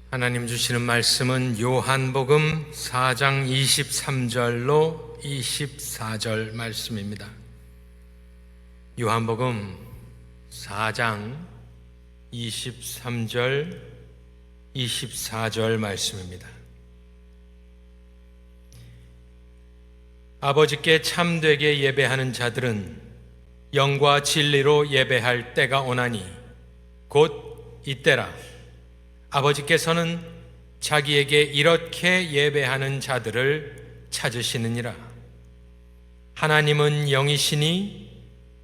하나님 주시는 말씀은 요한복음 4장 23절로 24절 말씀입니다. 요한복음 4장 23절, 24절 말씀입니다. 아버지께 참되게 예배하는 자들은 영과 진리로 예배할 때가 오나니 곧 이때라. 아버지께서는 자기에게 이렇게 예배하는 자들을 찾으시느니라. 하나님은 영이시니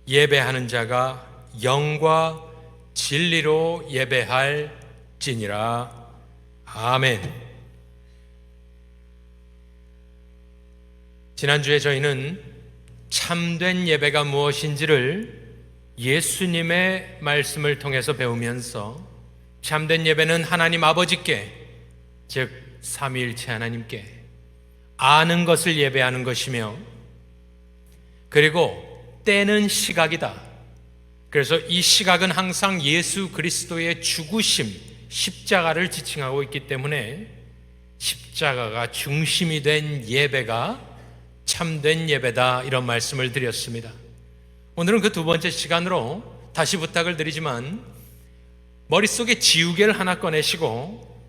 예배하는 자가 영과 진리로 예배할지니라. 아멘. 지난주에 저희는 참된 예배가 무엇인지를 예수님의 말씀을 통해서 배우면서 참된 예배는 하나님 아버지께, 즉 삼위일체 하나님께 아는 것을 예배하는 것이며, 그리고 때는 시각이다. 그래서 이 시각은 항상 예수 그리스도의 죽으심, 십자가를 지칭하고 있기 때문에 십자가가 중심이 된 예배가 참된 예배다, 이런 말씀을 드렸습니다. 오늘은 그 두 번째 시간으로 다시 부탁을 드리지만 머릿속에 지우개를 하나 꺼내시고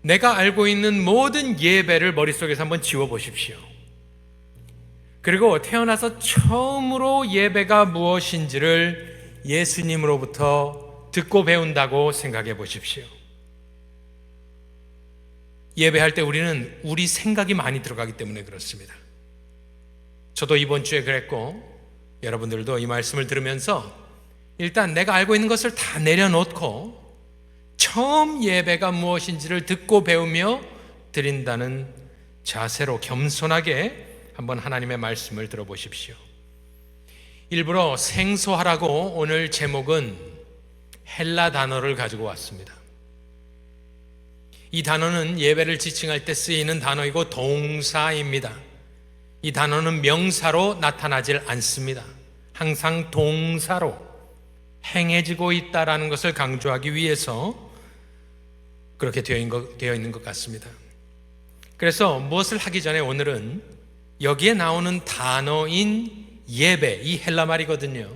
내가 알고 있는 모든 예배를 머릿속에서 한번 지워보십시오. 그리고 태어나서 처음으로 예배가 무엇인지를 예수님으로부터 듣고 배운다고 생각해 보십시오. 예배할 때 우리는 우리 생각이 많이 들어가기 때문에 그렇습니다. 저도 이번 주에 그랬고 여러분들도 이 말씀을 들으면서 일단 내가 알고 있는 것을 다 내려놓고 처음 예배가 무엇인지를 듣고 배우며 드린다는 자세로 겸손하게 한번 하나님의 말씀을 들어보십시오. 일부러 생소하라고 오늘 제목은 헬라 단어를 가지고 왔습니다. 이 단어는 예배를 지칭할 때 쓰이는 단어이고 동사입니다. 이 단어는 명사로 나타나질 않습니다. 항상 동사로 행해지고 있다라는 것을 강조하기 위해서 그렇게 되어 있는 것 같습니다. 그래서 무엇을 하기 전에 오늘은 여기에 나오는 단어인 예배, 이 헬라 말이거든요.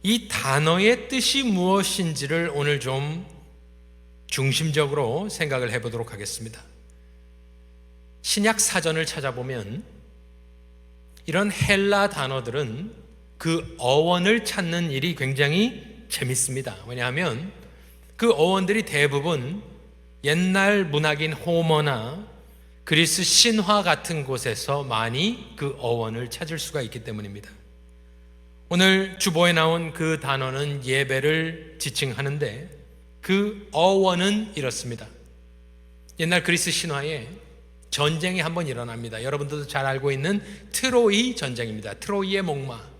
이 단어의 뜻이 무엇인지를 오늘 좀 중심적으로 생각을 해보도록 하겠습니다. 신약 사전을 찾아보면 이런 헬라 단어들은 그 어원을 찾는 일이 굉장히 재밌습니다. 왜냐하면 그 어원들이 대부분 옛날 문학인 호머나 그리스 신화 같은 곳에서 많이 그 어원을 찾을 수가 있기 때문입니다. 오늘 주보에 나온 그 단어는 예배를 지칭하는데 그 어원은 이렇습니다. 옛날 그리스 신화에 전쟁이 한번 일어납니다. 여러분들도 잘 알고 있는 트로이 전쟁입니다. 트로이의 목마.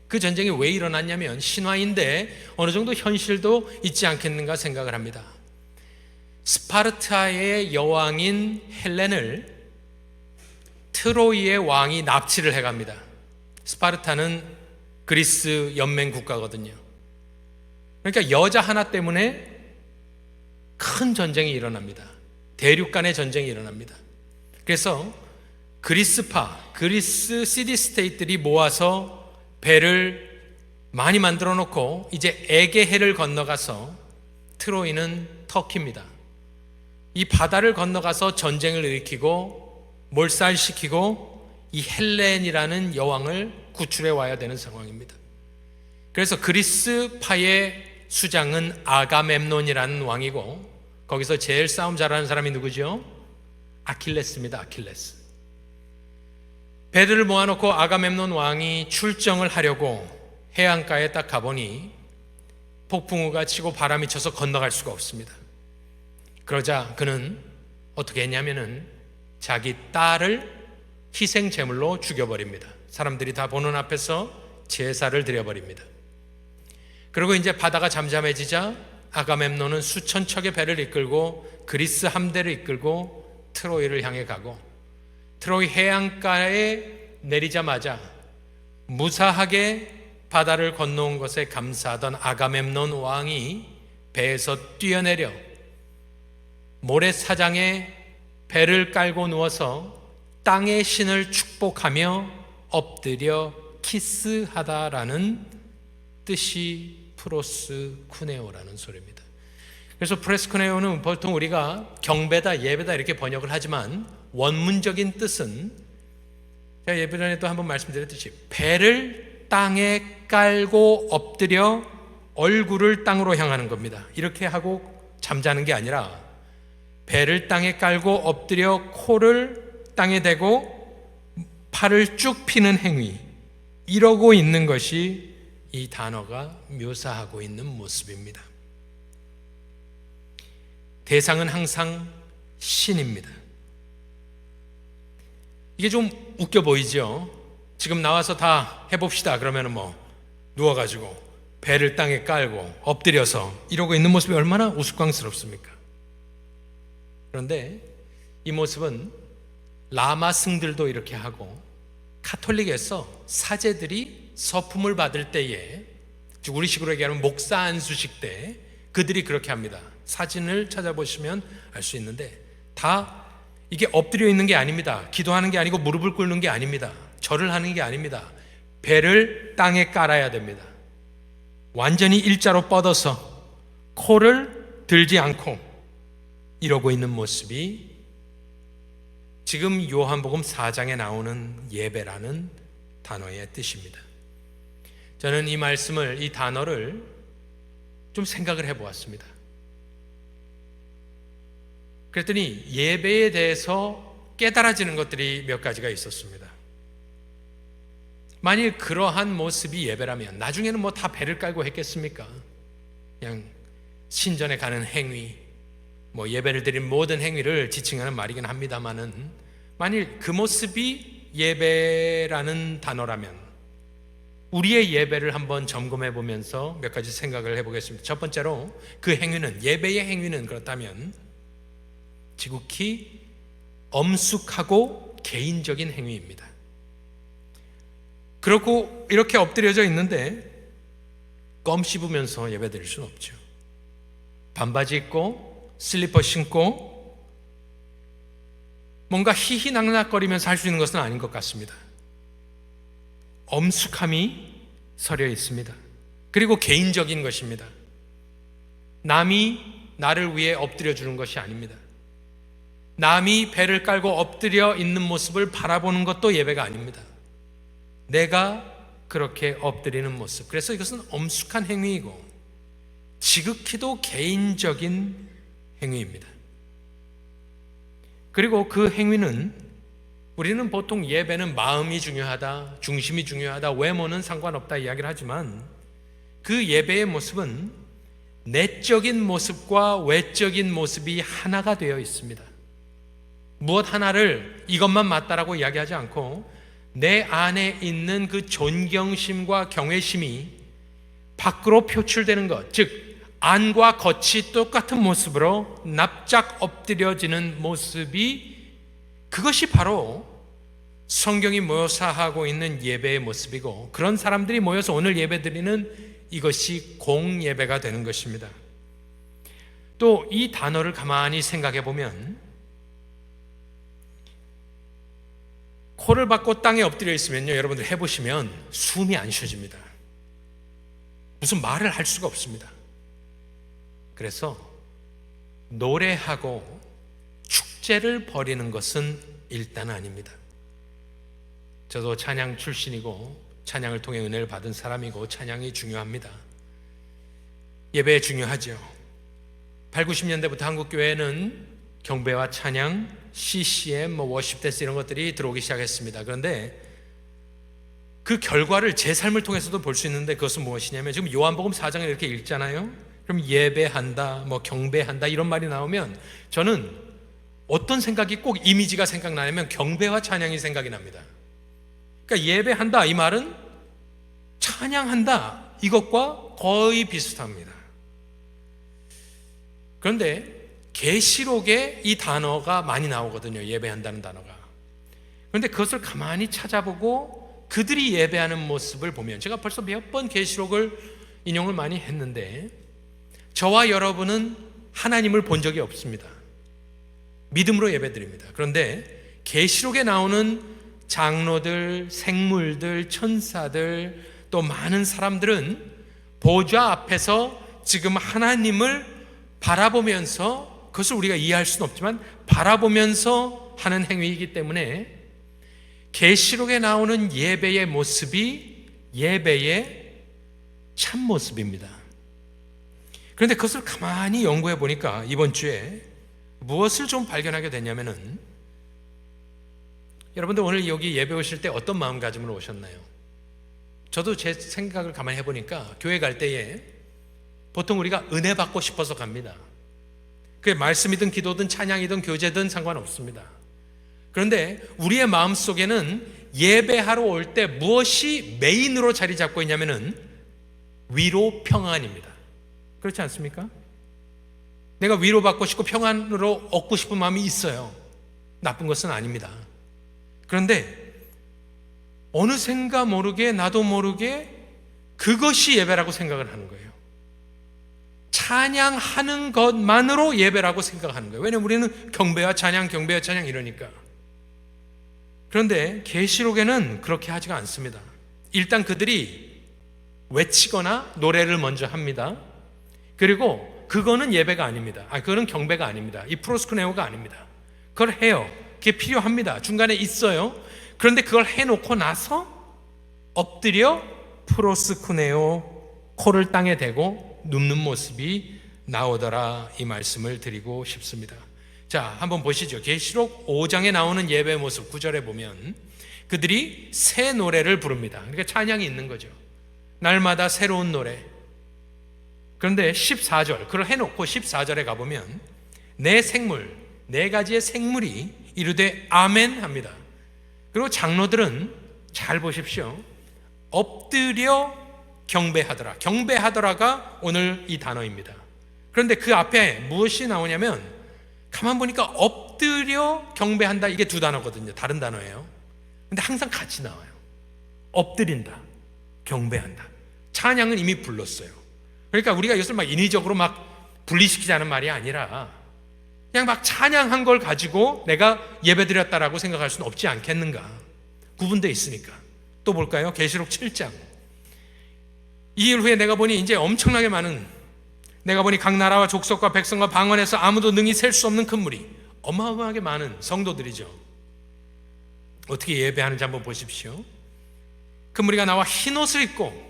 그 전쟁이 왜 일어났냐면 신화인데 어느 정도 현실도 있지 않겠는가 생각을 합니다. 스파르타의 여왕인 헬렌을 트로이의 왕이 납치를 해갑니다. 스파르타는 그리스 연맹 국가거든요. 그러니까 여자 하나 때문에 큰 전쟁이 일어납니다. 대륙 간의 전쟁이 일어납니다. 그래서 그리스파, 그리스 시티 스테이트들이 모아서 배를 많이 만들어 놓고 이제 에게해를 건너가서 트로이는 터키입니다. 이 바다를 건너가서 전쟁을 일으키고 몰살시키고 이 헬렌이라는 여왕을 구출해 와야 되는 상황입니다. 그래서 그리스파의 수장은 아가멤논이라는 왕이고 거기서 제일 싸움 잘하는 사람이 누구죠? 아킬레스입니다. 아킬레스. 배들을 모아놓고 아가멤논 왕이 출정을 하려고 해안가에 딱 가보니 폭풍우가 치고 바람이 쳐서 건너갈 수가 없습니다. 그러자 그는 어떻게 했냐면은 자기 딸을 희생 제물로 죽여버립니다. 사람들이 다 보는 앞에서 제사를 드려버립니다. 그리고 이제 바다가 잠잠해지자 아가멤논은 수천 척의 배를 이끌고 그리스 함대를 이끌고 트로이를 향해 가고 트로이 해안가에 내리자마자 무사하게 바다를 건너온 것에 감사하던 아가멤논 왕이 배에서 뛰어내려 모래사장에 배를 깔고 누워서 땅의 신을 축복하며 엎드려 키스하다라는 뜻이 프로스쿠네오라는 소리입니다. 그래서 프로스쿠네오는 보통 우리가 경배다, 예배다 이렇게 번역을 하지만 원문적인 뜻은 제가 예전에도 한번 말씀드렸듯이 배를 땅에 깔고 엎드려 얼굴을 땅으로 향하는 겁니다. 이렇게 하고 잠자는 게 아니라 배를 땅에 깔고 엎드려 코를 땅에 대고 팔을 쭉 펴는 행위, 이러고 있는 것이 이 단어가 묘사하고 있는 모습입니다. 대상은 항상 신입니다. 이게 좀 웃겨 보이죠? 지금 나와서 다 해봅시다 그러면 누워가지고 배를 땅에 깔고 엎드려서 이러고 있는 모습이 얼마나 우스꽝스럽습니까? 그런데 이 모습은 라마 승들도 이렇게 하고 카톨릭에서 사제들이 서품을 받을 때에, 즉 우리식으로 얘기하면 목사 안수식 때 그들이 그렇게 합니다. 사진을 찾아보시면 알 수 있는데 다 이게 엎드려 있는 게 아닙니다. 기도하는 게 아니고 무릎을 꿇는 게 아닙니다. 절을 하는 게 아닙니다. 배를 땅에 깔아야 됩니다. 완전히 일자로 뻗어서 코를 들지 않고 이러고 있는 모습이 지금 요한복음 4장에 나오는 예배라는 단어의 뜻입니다. 저는 이 말씀을, 이 단어를 좀 생각을 해보았습니다. 그랬더니 예배에 대해서 깨달아지는 것들이 몇 가지가 있었습니다. 만일 그러한 모습이 예배라면 나중에는 다 배를 깔고 했겠습니까? 그냥 신전에 가는 행위, 예배를 드린 모든 행위를 지칭하는 말이긴 합니다만은, 만일 그 모습이 예배라는 단어라면 우리의 예배를 한번 점검해 보면서 몇 가지 생각을 해보겠습니다. 첫 번째로 그 행위는, 예배의 행위는 그렇다면 지극히 엄숙하고 개인적인 행위입니다. 그렇고 이렇게 엎드려져 있는데 껌 씹으면서 예배 드릴 수는 없죠. 반바지 입고 슬리퍼 신고 뭔가 희희낙낙거리면서 할 수 있는 것은 아닌 것 같습니다. 엄숙함이 서려 있습니다. 그리고 개인적인 것입니다. 남이 나를 위해 엎드려 주는 것이 아닙니다. 남이 배를 깔고 엎드려 있는 모습을 바라보는 것도 예배가 아닙니다. 내가 그렇게 엎드리는 모습, 그래서 이것은 엄숙한 행위이고 지극히도 개인적인 행위입니다. 그리고 그 행위는, 우리는 보통 예배는 마음이 중요하다, 중심이 중요하다, 외모는 상관없다 이야기를 하지만 그 예배의 모습은 내적인 모습과 외적인 모습이 하나가 되어 있습니다. 무엇 하나를 이것만 맞다라고 이야기하지 않고 내 안에 있는 그 존경심과 경외심이 밖으로 표출되는 것, 즉 안과 겉이 똑같은 모습으로 납작 엎드려지는 모습이, 그것이 바로 성경이 묘사하고 있는 예배의 모습이고, 그런 사람들이 모여서 오늘 예배드리는 이것이 공예배가 되는 것입니다. 또 이 단어를 가만히 생각해 보면 코를 박고 땅에 엎드려 있으면요, 여러분들 해보시면 숨이 안 쉬어집니다. 무슨 말을 할 수가 없습니다. 그래서 노래하고 축제를 벌이는 것은 일단 아닙니다. 저도 찬양 출신이고 찬양을 통해 은혜를 받은 사람이고 찬양이 중요합니다. 예배 중요하죠. 8, 90년대부터 한국교회는 경배와 찬양, CCM, 워십 댄스 이런 것들이 들어오기 시작했습니다. 그런데 그 결과를 제 삶을 통해서도 볼 수 있는데, 그것은 무엇이냐면, 지금 요한복음 4장을 이렇게 읽잖아요. 그럼 예배한다, 경배한다 이런 말이 나오면 저는 어떤 생각이 꼭 이미지가 생각나냐면 경배와 찬양이 생각이 납니다. 그러니까 예배한다 이 말은 찬양한다 이것과 거의 비슷합니다. 그런데 계시록에 이 단어가 많이 나오거든요. 예배한다는 단어가. 그런데 그것을 가만히 찾아보고 그들이 예배하는 모습을 보면, 제가 벌써 몇 번 계시록을 인용을 많이 했는데 저와 여러분은 하나님을 본 적이 없습니다. 믿음으로 예배드립니다. 그런데 계시록에 나오는 장로들, 생물들, 천사들, 또 많은 사람들은 보좌 앞에서 지금 하나님을 바라보면서, 그것을 우리가 이해할 수는 없지만 바라보면서 하는 행위이기 때문에 계시록에 나오는 예배의 모습이 예배의 참 모습입니다. 그런데 그것을 가만히 연구해 보니까 이번 주에 무엇을 좀 발견하게 됐냐면은, 여러분들 오늘 여기 예배 오실 때 어떤 마음가짐으로 오셨나요? 저도 제 생각을 가만히 해보니까 교회 갈 때에 보통 우리가 은혜 받고 싶어서 갑니다. 그게 말씀이든 기도든 찬양이든 교제든 상관없습니다. 그런데 우리의 마음속에는 예배하러 올 때 무엇이 메인으로 자리 잡고 있냐면은 위로, 평안입니다. 그렇지 않습니까? 내가 위로받고 싶고 평안으로 얻고 싶은 마음이 있어요. 나쁜 것은 아닙니다. 그런데 어느샌가 모르게, 나도 모르게 그것이 예배라고 생각을 하는 거예요. 찬양하는 것만으로 예배라고 생각하는 거예요. 왜냐하면 우리는 경배와 찬양, 경배와 찬양 이러니까. 그런데 계시록에는 그렇게 하지가 않습니다. 일단 그들이 외치거나 노래를 먼저 합니다. 그리고 그거는 예배가 아닙니다. 그거는 경배가 아닙니다. 이 프로스쿠네오가 아닙니다. 그걸 해요. 그게 필요합니다. 중간에 있어요. 그런데 그걸 해놓고 나서 엎드려 프로스쿠네오, 코를 땅에 대고 눕는 모습이 나오더라, 이 말씀을 드리고 싶습니다. 자, 한번 보시죠. 계시록 5장에 나오는 예배 모습 9절에 보면 그들이 새 노래를 부릅니다. 그러니까 찬양이 있는 거죠. 날마다 새로운 노래. 그런데 14절, 그걸 해놓고 14절에 가보면 네 생물, 네 가지의 생물이 이르되 아멘 합니다. 그리고 장로들은 잘 보십시오. 엎드려 경배하더라. 경배하더라가 오늘 이 단어입니다. 그런데 그 앞에 무엇이 나오냐면, 가만 보니까 엎드려 경배한다, 이게 두 단어거든요. 다른 단어예요. 근데 항상 같이 나와요. 엎드린다, 경배한다. 찬양은 이미 불렀어요. 그러니까 우리가 이것을 막 인위적으로 막 분리시키자는 말이 아니라 그냥 막 찬양한 걸 가지고 내가 예배드렸다라고 생각할 수는 없지 않겠는가. 구분되어 있으니까. 또 볼까요? 계시록 7장. 이 일 후에 내가 보니 이제 엄청나게 많은, 내가 보니 각 나라와 족속과 백성과 방언에서 아무도 능히 셀 수 없는 큰 무리, 어마어마하게 많은 성도들이죠. 어떻게 예배하는지 한번 보십시오. 큰 무리가 나와 흰옷을 입고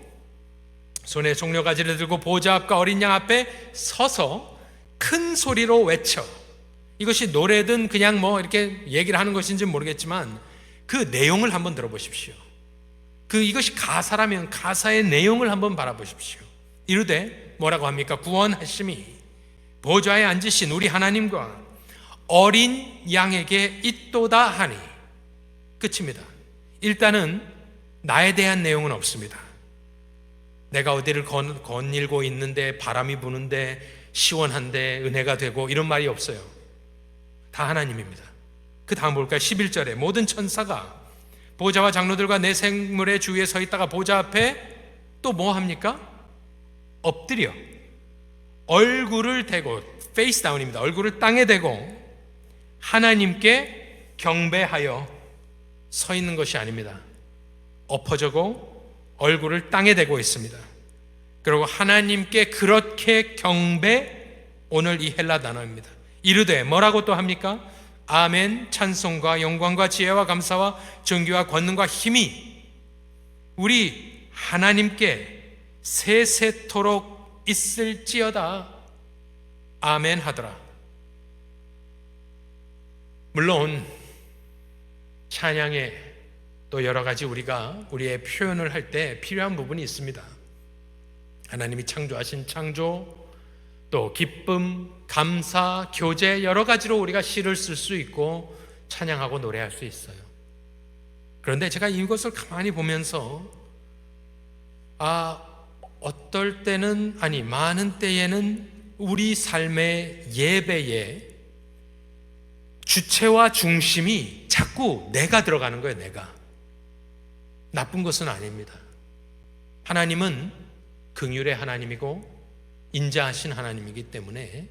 손에 종려가지를 들고 보좌 앞과 어린 양 앞에 서서 큰 소리로 외쳐. 이것이 노래든 그냥 뭐 이렇게 얘기를 하는 것인지는 모르겠지만 그 내용을 한번 들어보십시오. 이것이 가사라면 가사의 내용을 한번 바라보십시오. 이르되 뭐라고 합니까? 구원하심이 보좌에 앉으신 우리 하나님과 어린 양에게 있도다 하니. 끝입니다. 일단은 나에 대한 내용은 없습니다. 내가 어디를 거닐고 있는데, 바람이 부는데, 시원한데, 은혜가 되고, 이런 말이 없어요. 다 하나님입니다. 그 다음 볼까요? 11절에 모든 천사가 보좌와 장로들과 내 생물의 주위에 서 있다가 보좌 앞에 또 뭐 합니까? 엎드려 얼굴을 대고, 페이스 다운입니다. 얼굴을 땅에 대고 하나님께 경배하여 서 있는 것이 아닙니다. 엎어져고 얼굴을 땅에 대고 있습니다. 그리고 하나님께 그렇게 경배, 오늘 이 헬라 단어입니다. 이르되 뭐라고 또 합니까? 아멘, 찬송과 영광과 지혜와 감사와 존귀와 권능과 힘이 우리 하나님께 세세토록 있을지어다. 아멘 하더라. 물론 찬양에 또 여러 가지 우리의 표현을 할 때 필요한 부분이 있습니다. 하나님이 창조하신 창조, 또 기쁨, 감사, 교제, 여러 가지로 우리가 시를 쓸 수 있고 찬양하고 노래할 수 있어요. 그런데 제가 이것을 가만히 보면서 어떨 때는, 많은 때에는 우리 삶의 예배에 주체와 중심이 자꾸 내가 들어가는 거예요. 내가. 나쁜 것은 아닙니다. 하나님은 긍휼의 하나님이고 인자하신 하나님이기 때문에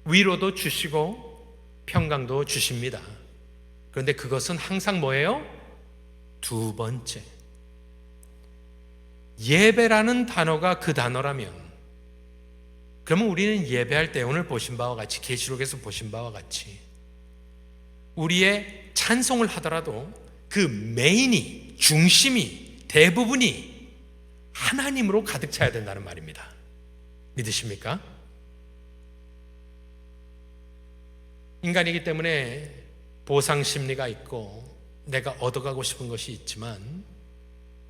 위로도 주시고 평강도 주십니다. 그런데 그것은 항상 뭐예요? 두 번째. 예배라는 단어가 그 단어라면, 그러면 우리는 예배할 때 오늘 보신 바와 같이, 계시록에서 보신 바와 같이 우리의 찬송을 하더라도 그 메인이, 중심이, 대부분이 하나님으로 가득 차야 된다는 말입니다. 믿으십니까? 인간이기 때문에 보상 심리가 있고 내가 얻어가고 싶은 것이 있지만,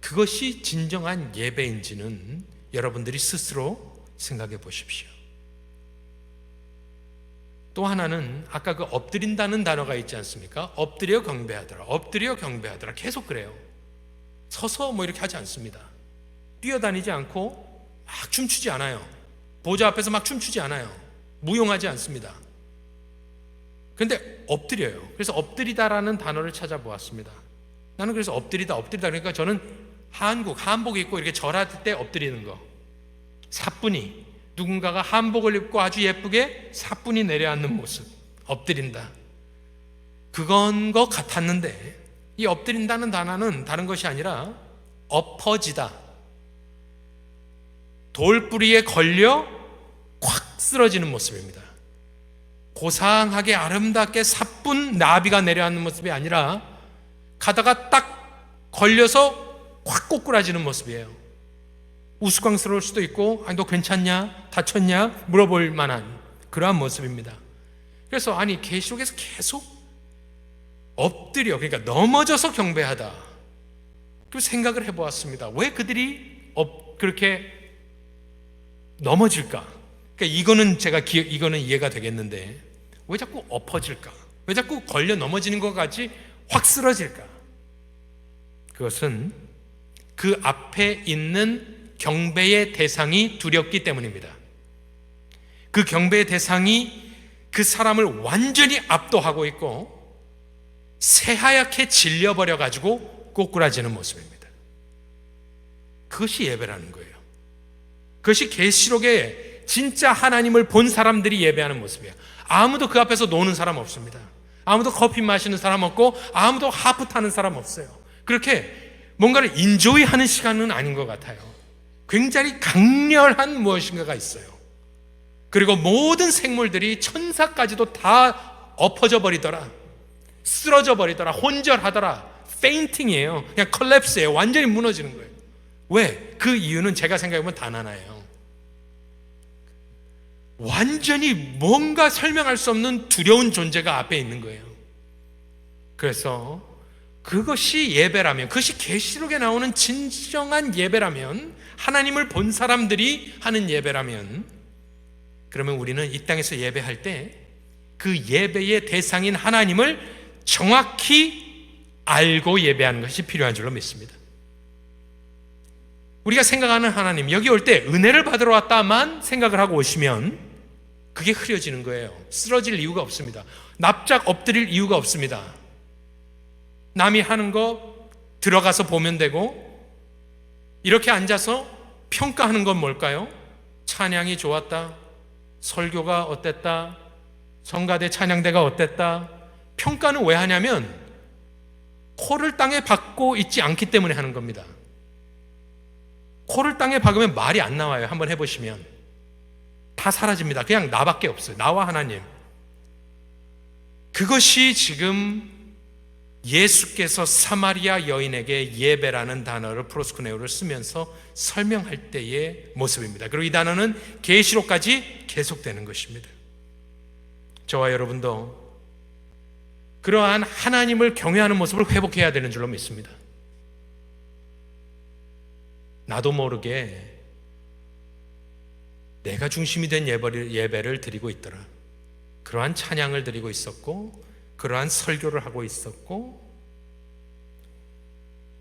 그것이 진정한 예배인지는 여러분들이 스스로 생각해 보십시오. 또 하나는 아까 그 엎드린다는 단어가 있지 않습니까? 엎드려 경배하더라, 엎드려 경배하더라, 계속 그래요. 서서 뭐 이렇게 하지 않습니다. 뛰어다니지 않고 막 춤추지 않아요. 보좌 앞에서 막 춤추지 않아요. 무용하지 않습니다. 그런데 엎드려요. 그래서 엎드리다라는 단어를 찾아보았습니다. 나는 그래서 엎드리다 그러니까 저는 한복 입고 이렇게 절할 때 엎드리는 거, 사뿐히 누군가가 한복을 입고 아주 예쁘게 사뿐히 내려앉는 모습, 엎드린다, 그건 것 같았는데, 이 엎드린다는 단어는 다른 것이 아니라 엎어지다, 돌뿌리에 걸려 콱 쓰러지는 모습입니다. 고상하게 아름답게 사뿐 나비가 내려앉는 모습이 아니라 가다가 딱 걸려서 확 꼬꾸라지는 모습이에요. 우스꽝스러울 수도 있고, 아니 너 괜찮냐? 다쳤냐? 물어볼 만한 그러한 모습입니다. 그래서 아니 계시록에서 계속 엎드려, 그러니까 넘어져서 경배하다, 그 생각을 해보았습니다. 왜 그들이 그렇게 넘어질까? 그러니까 이거는 이해가 되겠는데 왜 자꾸 엎어질까? 왜 자꾸 걸려 넘어지는 것 같이 확 쓰러질까? 그것은 그 앞에 있는 경배의 대상이 두렵기 때문입니다. 그 경배의 대상이 그 사람을 완전히 압도하고 있고 새하얗게 질려버려가지고 꼬꾸라지는 모습입니다. 그것이 예배라는 거예요. 그것이 계시록에 진짜 하나님을 본 사람들이 예배하는 모습이에요. 아무도 그 앞에서 노는 사람 없습니다. 아무도 커피 마시는 사람 없고 아무도 하프 타는 사람 없어요. 그렇게 뭔가를 인조이하는 시간은 아닌 것 같아요. 굉장히 강렬한 무엇인가가 있어요. 그리고 모든 생물들이, 천사까지도 다 엎어져 버리더라, 쓰러져 버리더라, 혼절하더라. 페인팅이에요. 그냥 컬랩스예요. 완전히 무너지는 거예요. 왜? 그 이유는 제가 생각해보면 단 하나예요. 완전히 뭔가 설명할 수 없는 두려운 존재가 앞에 있는 거예요. 그래서 그것이 예배라면, 그것이 계시록에 나오는 진정한 예배라면, 하나님을 본 사람들이 하는 예배라면, 그러면 우리는 이 땅에서 예배할 때 그 예배의 대상인 하나님을 정확히 알고 예배하는 것이 필요한 줄로 믿습니다. 우리가 생각하는 하나님, 여기 올 때 은혜를 받으러 왔다만 생각을 하고 오시면 그게 흐려지는 거예요. 쓰러질 이유가 없습니다. 납작 엎드릴 이유가 없습니다. 남이 하는 거 들어가서 보면 되고, 이렇게 앉아서 평가하는 건 뭘까요? 찬양이 좋았다, 설교가 어땠다, 성가대 찬양대가 어땠다. 평가는 왜 하냐면 코를 땅에 박고 있지 않기 때문에 하는 겁니다. 코를 땅에 박으면 말이 안 나와요. 한번 해보시면 다 사라집니다. 그냥 나밖에 없어요. 나와 하나님. 그것이 지금 예수께서 사마리아 여인에게 예배라는 단어를, 프로스쿠네오를 쓰면서 설명할 때의 모습입니다. 그리고 이 단어는 계시록까지 계속되는 것입니다. 저와 여러분도 그러한 하나님을 경외하는 모습을 회복해야 되는 줄로 믿습니다. 나도 모르게 내가 중심이 된 예배를 드리고 있더라. 그러한 찬양을 드리고 있었고, 그러한 설교를 하고 있었고,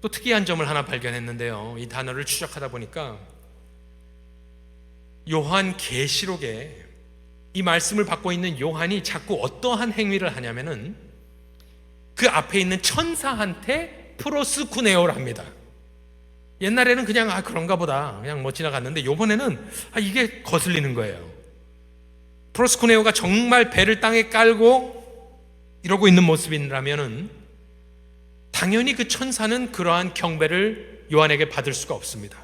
또 특이한 점을 하나 발견했는데요. 이 단어를 추적하다 보니까 요한 계시록에 이 말씀을 받고 있는 요한이 자꾸 어떠한 행위를 하냐면은 그 앞에 있는 천사한테 프로스쿠네오를 합니다. 옛날에는 그냥 그런가 보다 그냥 뭐 지나갔는데, 요번에는 이게 거슬리는 거예요. 프로스쿠네오가 정말 배를 땅에 깔고 이러고 있는 모습이라면은 당연히 그 천사는 그러한 경배를 요한에게 받을 수가 없습니다.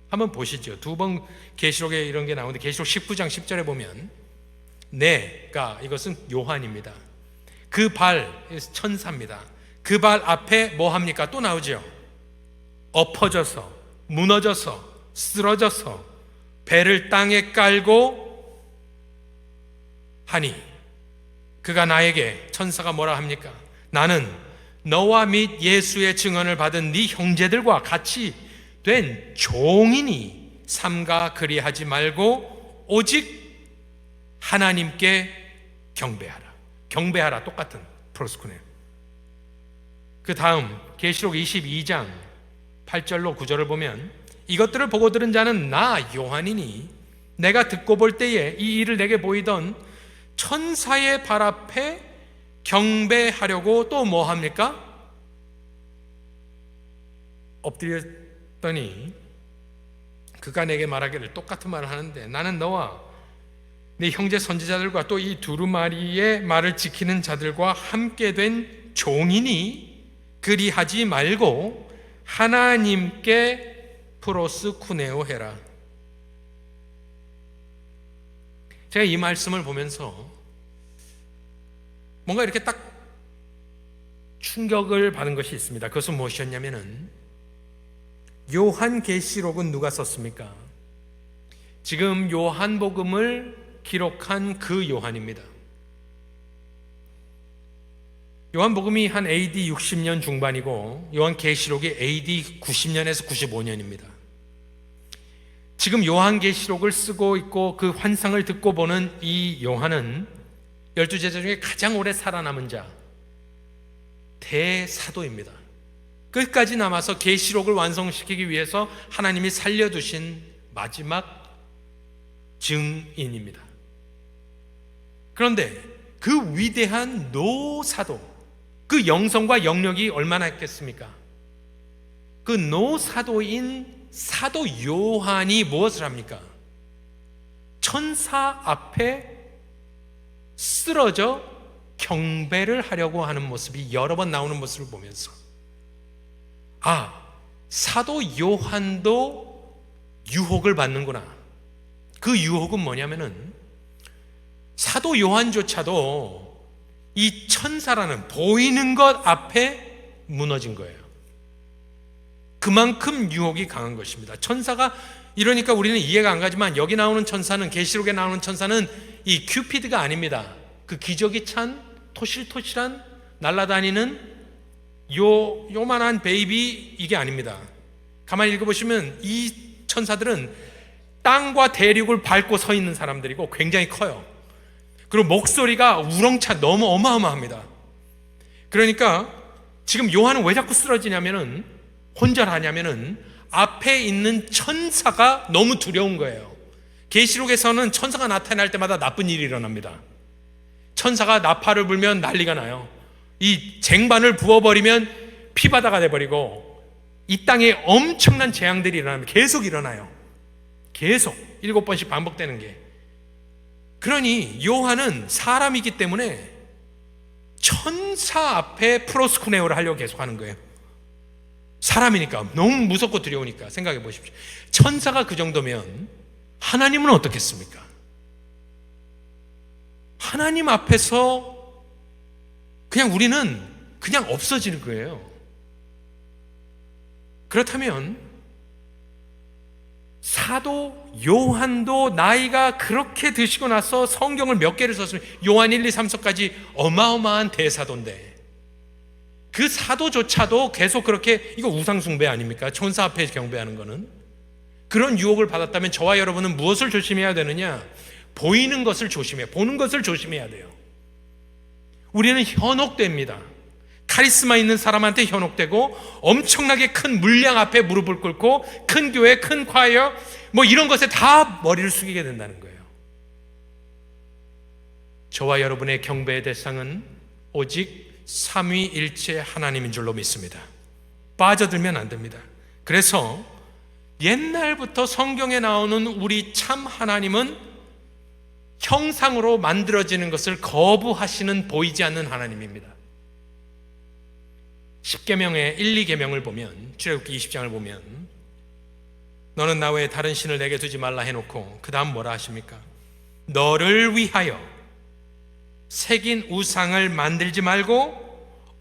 한번 보시죠. 두 번 계시록에 이런 게 나오는데 계시록 19장 10절에 보면 내가, 이것은 요한입니다. 그 발, 천사입니다. 그 발 앞에 뭐 합니까? 또 나오죠. 엎어져서, 무너져서, 쓰러져서 배를 땅에 깔고 하니, 그가 나에게, 천사가 뭐라 합니까? 나는 너와 및 예수의 증언을 받은 네 형제들과 같이 된 종이니 삼가 그리하지 말고 오직 하나님께 경배하라. 경배하라, 똑같은 프로스쿠네. 그 다음 계시록 22장 8절로 9절을 보면 이것들을 보고 들은 자는 나 요한이니 내가 듣고 볼 때에 이 일을 내게 보이던 천사의 발 앞에 경배하려고 또 뭐 합니까? 엎드렸더니 그가 내게 말하기를, 똑같은 말을 하는데, 나는 너와 네 형제 선지자들과 또 이 두루마리의 말을 지키는 자들과 함께 된 종이니 그리하지 말고 하나님께 프로스쿠네오 해라. 제가 이 말씀을 보면서 뭔가 이렇게 딱 충격을 받은 것이 있습니다. 그것은 무엇이었냐면은, 요한계시록은 누가 썼습니까? 지금 요한복음을 기록한 그 요한입니다. 요한복음이 한 AD 60년 중반이고 요한계시록이 AD 90년에서 95년입니다. 지금 요한계시록을 쓰고 있고 그 환상을 듣고 보는 이 요한은 12제자 중에 가장 오래 살아남은 자, 대사도입니다. 끝까지 남아서 계시록을 완성시키기 위해서 하나님이 살려두신 마지막 증인입니다. 그런데 그 위대한 노사도, 그 영성과 영력이 얼마나 있겠습니까? 그 노사도인 사도 요한이 무엇을 합니까? 천사 앞에 쓰러져 경배를 하려고 하는 모습이 여러 번 나오는 모습을 보면서, 아, 사도 요한도 유혹을 받는구나. 그 유혹은 뭐냐면은 사도 요한조차도 이 천사라는 보이는 것 앞에 무너진 거예요. 그만큼 유혹이 강한 것입니다. 천사가, 이러니까 우리는 이해가 안 가지만 여기 나오는 천사는, 계시록에 나오는 천사는 이 큐피드가 아닙니다. 그 기저귀 찬 토실토실한 날아다니는 요만한 베이비, 이게 아닙니다. 가만히 읽어보시면 이 천사들은 땅과 대륙을 밟고 서 있는 사람들이고 굉장히 커요. 그리고 목소리가 우렁차 너무 어마어마합니다. 그러니까 지금 요한은 왜 자꾸 쓰러지냐면은, 혼절하냐면은 앞에 있는 천사가 너무 두려운 거예요. 계시록에서는 천사가 나타날 때마다 나쁜 일이 일어납니다. 천사가 나팔을 불면 난리가 나요. 이 쟁반을 부어버리면 피바다가 돼버리고 이 땅에 엄청난 재앙들이 일어납니다. 계속 일어나요. 계속 7번씩 반복되는 게. 그러니 요한은 사람이기 때문에 천사 앞에 프로스쿠네오를 하려고 계속 하는 거예요. 사람이니까, 너무 무섭고 두려우니까. 생각해 보십시오. 천사가 그 정도면 하나님은 어떻겠습니까? 하나님 앞에서 그냥 우리는 그냥 없어지는 거예요. 그렇다면 사도 요한도 나이가 그렇게 드시고 나서 성경을 몇 개를 썼으면, 요한 1, 2, 3서까지 어마어마한 대사도인데 그 사도조차도 계속 그렇게, 이거 우상숭배 아닙니까? 천사 앞에 경배하는 거는. 그런 유혹을 받았다면 저와 여러분은 무엇을 조심해야 되느냐? 보이는 것을 조심해야, 보는 것을 조심해야 돼요. 우리는 현혹됩니다. 카리스마 있는 사람한테 현혹되고 엄청나게 큰 물량 앞에 무릎을 꿇고 큰 교회, 큰 콰이어 뭐 이런 것에 다 머리를 숙이게 된다는 거예요. 저와 여러분의 경배의 대상은 오직 삼위일체 하나님인 줄로 믿습니다. 빠져들면 안 됩니다. 그래서 옛날부터 성경에 나오는 우리 참 하나님은 형상으로 만들어지는 것을 거부하시는 보이지 않는 하나님입니다. 10계명의 1, 2계명을 보면, 출애굽기 20장을 보면 너는 나 외에 다른 신을 내게 두지 말라 해놓고 그 다음 뭐라 하십니까? 너를 위하여 새긴 우상을 만들지 말고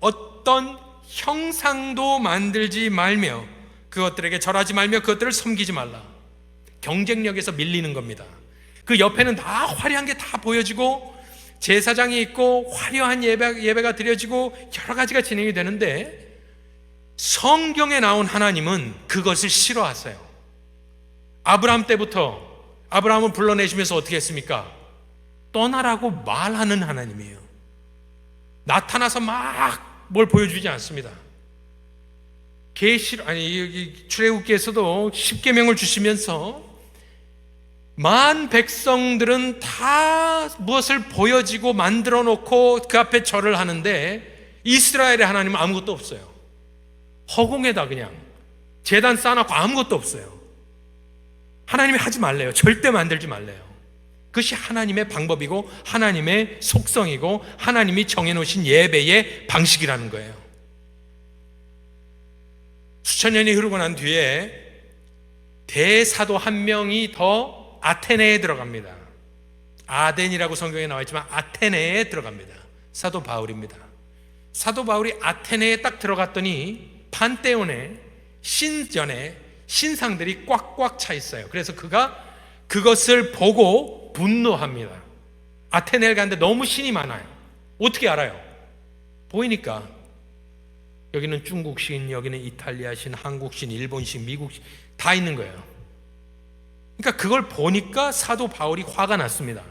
어떤 형상도 만들지 말며 그것들에게 절하지 말며 그것들을 섬기지 말라. 경쟁력에서 밀리는 겁니다. 그 옆에는 다 화려한 게 다 보여지고 제사장이 있고 화려한 예배가 드려지고 여러 가지가 진행이 되는데 성경에 나온 하나님은 그것을 싫어하세요. 아브라함 때부터 아브라함을 불러내시면서 어떻게 했습니까? 떠나라고 말하는 하나님이에요. 나타나서 막 뭘 보여주지 않습니다. 출애굽기에서도 10계명을 주시면서 만 백성들은 다 무엇을 보여지고 만들어 놓고 그 앞에 절을 하는데 이스라엘의 하나님은 아무것도 없어요. 허공에다 그냥 제단 쌓아놓고 아무것도 없어요. 하나님이 하지 말래요. 절대 만들지 말래요. 그것이 하나님의 방법이고 하나님의 속성이고 하나님이 정해놓으신 예배의 방식이라는 거예요. 수천 년이 흐르고 난 뒤에 대사도 한 명이 더 아테네에 들어갑니다. 아덴이라고 성경에 나와 있지만 아테네에 들어갑니다. 사도 바울입니다. 사도 바울이 아테네에 딱 들어갔더니 판테온에 신전에 신상들이 꽉꽉 차 있어요. 그래서 그가 그것을 보고 분노합니다. 아테네를 갔는데 너무 신이 많아요. 어떻게 알아요? 보이니까. 여기는 중국신, 여기는 이탈리아신, 한국신, 일본신, 미국신 다 있는 거예요. 그러니까 그걸 보니까 사도 바울이 화가 났습니다.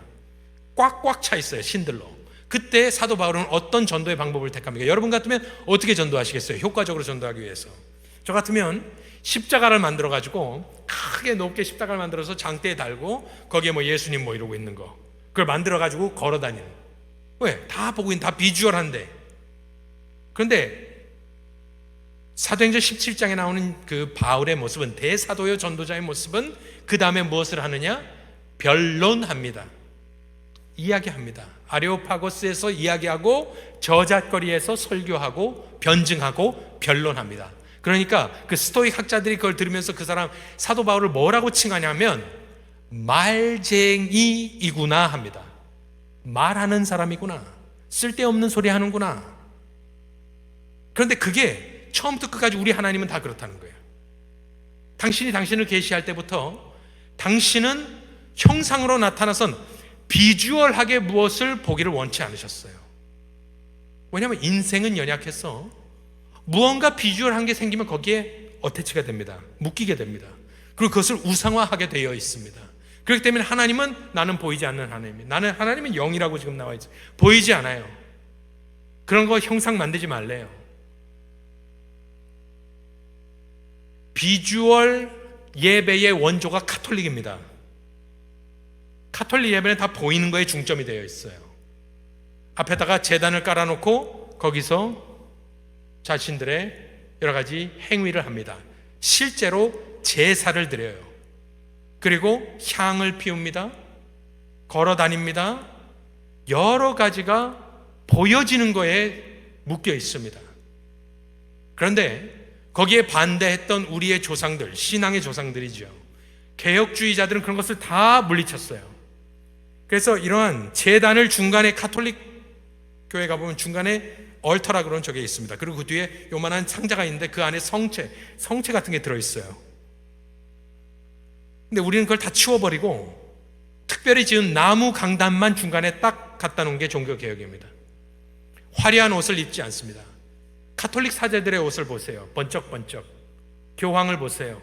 꽉꽉 차 있어요, 신들로. 그때 사도 바울은 어떤 전도의 방법을 택합니까? 여러분 같으면 어떻게 전도하시겠어요? 효과적으로 전도하기 위해서. 저 같으면 십자가를 만들어 가지고 크게 높게 십자가를 만들어서 장대에 달고 거기에 뭐 예수님 뭐 이러고 있는 거 그걸 만들어 가지고 걸어 다니는. 왜? 다 보고 있는, 다 비주얼한데. 그런데 사도행전 17장에 나오는 그 바울의 모습은, 대사도요 전도자의 모습은 그 다음에 무엇을 하느냐? 변론합니다. 이야기합니다. 아레오파고스에서 이야기하고 저잣거리에서 설교하고 변증하고 변론합니다. 그러니까 그 스토익 학자들이 그걸 들으면서 그 사람 사도 바울을 뭐라고 칭하냐면 말쟁이이구나 합니다. 말하는 사람이구나. 쓸데없는 소리 하는구나. 그런데 그게 처음부터 끝까지 우리 하나님은 다 그렇다는 거예요. 당신이 당신을 계시할 때부터 당신은 형상으로 나타나선 비주얼하게 무엇을 보기를 원치 않으셨어요. 왜냐하면 인생은 연약해서 무언가 비주얼한 게 생기면 거기에 어태치가 됩니다. 묶이게 됩니다. 그리고 그것을 우상화하게 되어 있습니다. 그렇기 때문에 하나님은 나는 보이지 않는 하나님이에요. 나는 하나님은 영이라고 지금 나와 있어요. 보이지 않아요. 그런 거 형상 만들지 말래요. 비주얼 예배의 원조가 카톨릭입니다. 카톨릭 예배는 다 보이는 거에 중점이 되어 있어요. 앞에다가 제단을 깔아놓고 거기서 자신들의 여러 가지 행위를 합니다. 실제로 제사를 드려요. 그리고 향을 피웁니다. 걸어 다닙니다. 여러 가지가 보여지는 거에 묶여 있습니다. 그런데 거기에 반대했던 우리의 조상들, 신앙의 조상들이죠. 개혁주의자들은 그런 것을 다 물리쳤어요. 그래서 이러한 제단을 중간에, 카톨릭 교회 가보면 중간에 얼터라 그런 저게 있습니다. 그리고 그 뒤에 요만한 상자가 있는데 그 안에 성체 같은 게 들어있어요. 근데 우리는 그걸 다 치워버리고 특별히 지은 나무 강단만 중간에 딱 갖다 놓은 게 종교개혁입니다. 화려한 옷을 입지 않습니다. 카톨릭 사제들의 옷을 보세요. 번쩍번쩍. 교황을 보세요.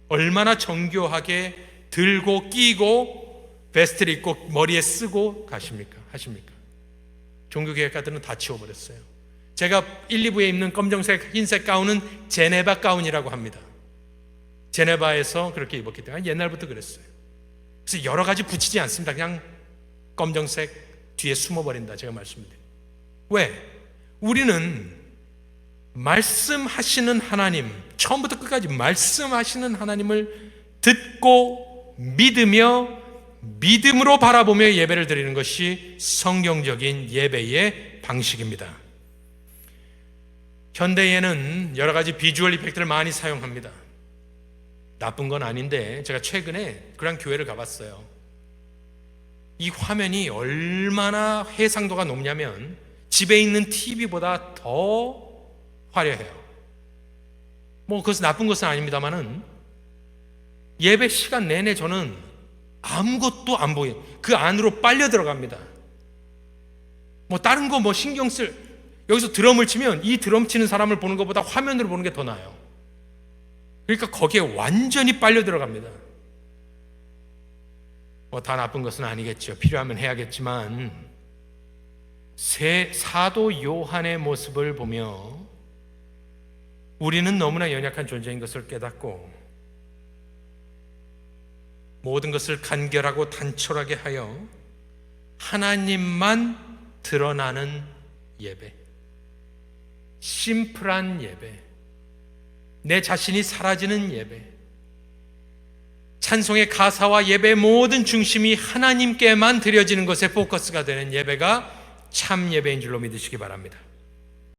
얼마나 정교하게 들고 끼고 베스트를 입고 머리에 쓰고 하십니까? 종교개혁가들은 다 치워버렸어요. 제가 1, 2부에 입는 검정색, 흰색 가운은 제네바 가운이라고 합니다. 제네바에서 그렇게 입었기 때문에 옛날부터 그랬어요. 그래서 여러 가지 붙이지 않습니다. 그냥 검정색 뒤에 숨어버린다. 제가 말씀드려요. 왜? 우리는 말씀하시는 하나님, 처음부터 끝까지 말씀하시는 하나님을 듣고 믿으며 믿음으로 바라보며 예배를 드리는 것이 성경적인 예배의 방식입니다. 현대에는 여러 가지 비주얼 이펙트를 많이 사용합니다. 나쁜 건 아닌데 제가 최근에 그런 교회를 가봤어요. 이 화면이 얼마나 해상도가 높냐면 집에 있는 TV보다 더 화려해요. 그것은 나쁜 것은 아닙니다만은 예배 시간 내내 저는 아무것도 안 보여요. 그 안으로 빨려 들어갑니다. 다른 거 신경 여기서 드럼을 치면 이 드럼 치는 사람을 보는 것보다 화면으로 보는 게 더 나아요. 그러니까 거기에 완전히 빨려 들어갑니다. 다 나쁜 것은 아니겠죠. 필요하면 해야겠지만 사도 요한의 모습을 보며 우리는 너무나 연약한 존재인 것을 깨닫고 모든 것을 간결하고 단촐하게 하여 하나님만 드러나는 예배, 심플한 예배, 내 자신이 사라지는 예배, 찬송의 가사와 예배의 모든 중심이 하나님께만 드려지는 것에 포커스가 되는 예배가 참 예배인 줄로 믿으시기 바랍니다.